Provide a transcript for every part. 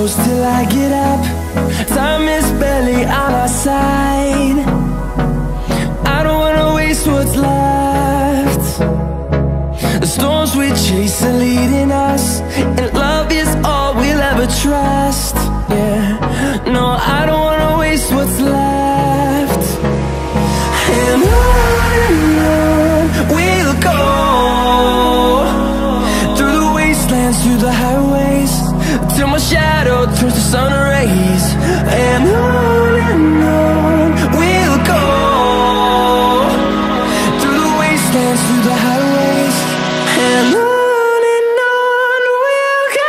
close till I get up. Time is barely on our side. I don't wanna waste what's left. The storms we chase are leading us, and love is all we'll ever trust. Yeah, no, I don't wanna waste what's left. And on we'll go, through the wastelands, through the highways, till my shadow turns to sun rays. And on we'll go, through the wastelands, through the highways, and on we'll go.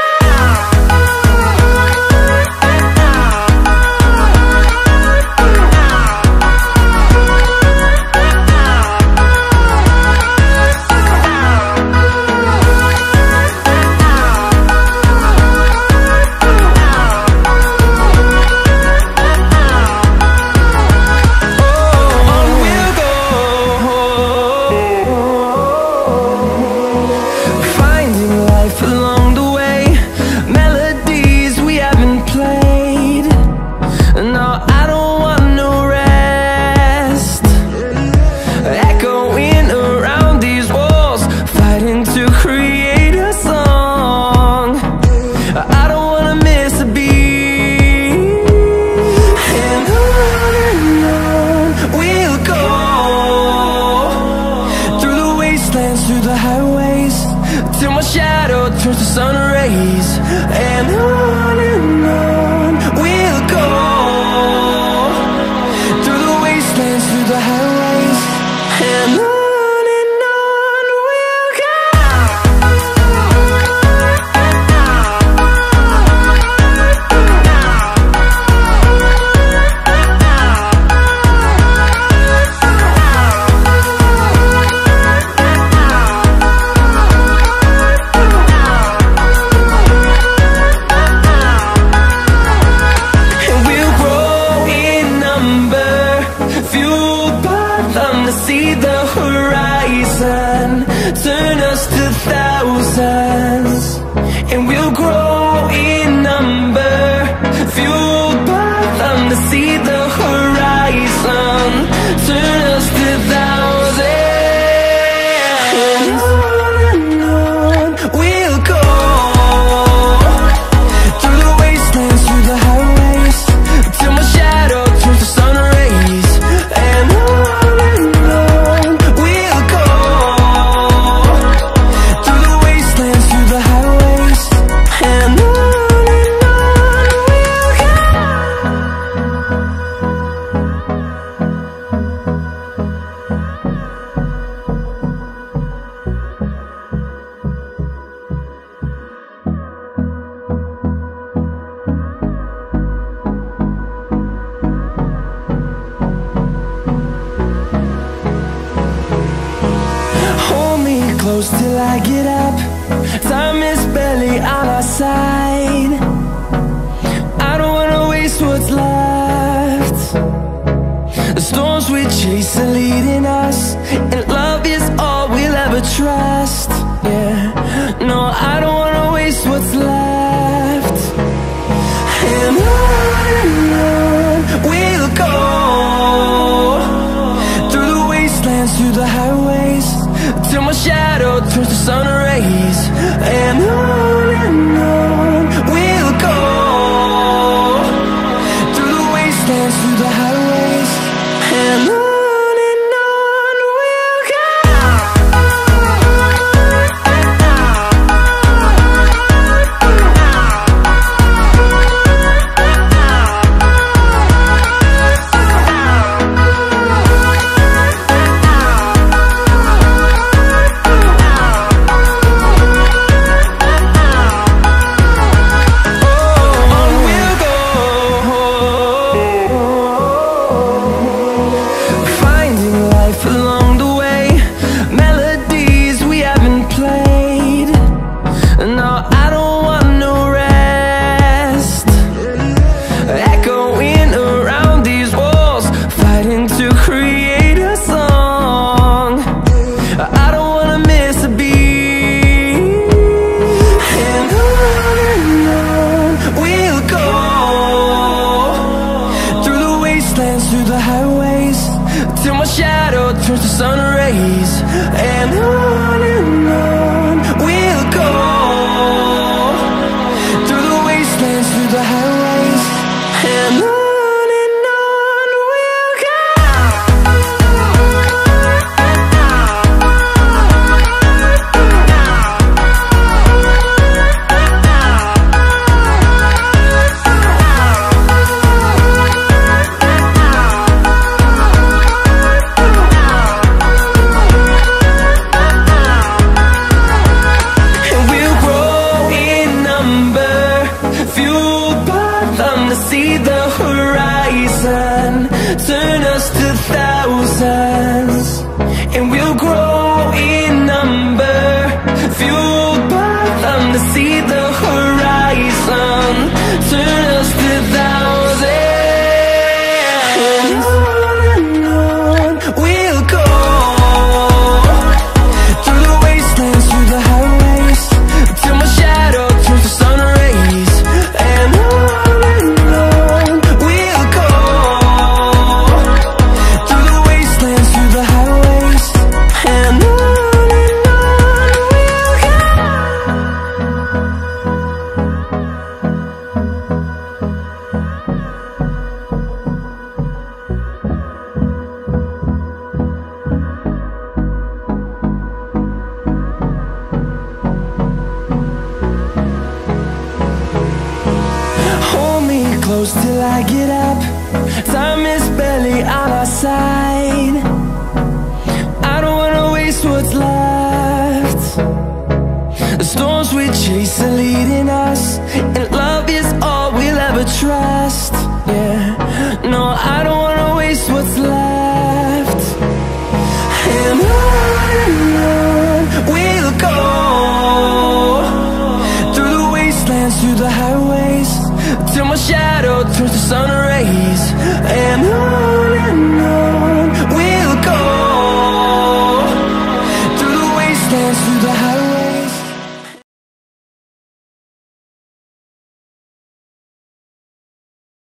Through the highways, till my shadow turns to sun rays. And on we'll go, through the wastelands, through the highways, and on we'll go. See the horizon, turn us to thousands, and we'll grow in number, fueled by them to see the horizon, turn us to thousands. And on we'll go, through the wastelands, through the highways, till my shadow turns to sun rays. And close till I get up. Time is barely on our side. I don't wanna waste what's left. The storms we chase are leading us, and love is all we'll ever trust. Yeah, no, I don't wanna waste what's left. And on we'll go, through the wastelands, through the highways, till my shadow turns to sun rays. And on we'll go, through the wastelands, through the highways, and on we'll go. through the highways, till my shadow turns to sun rays. And on we'll go, through the wastelands, through the highways. And on we'll go. See the horizon, turn us to thousands, and we'll grow in number, fueled by them to see the horizon, turn us to thousands. And on we'll go, through the wastelands, through the highways, till my shadow turns to sun rays. And close till I get up, time is barely on our side. I don't wanna waste what's left. The storms we chase are leading us, and love is all we'll ever trust. Yeah, no, I don't wanna waste what's left. And on we'll go, through the wastelands, through the highways, till my shadow turns to sun rays.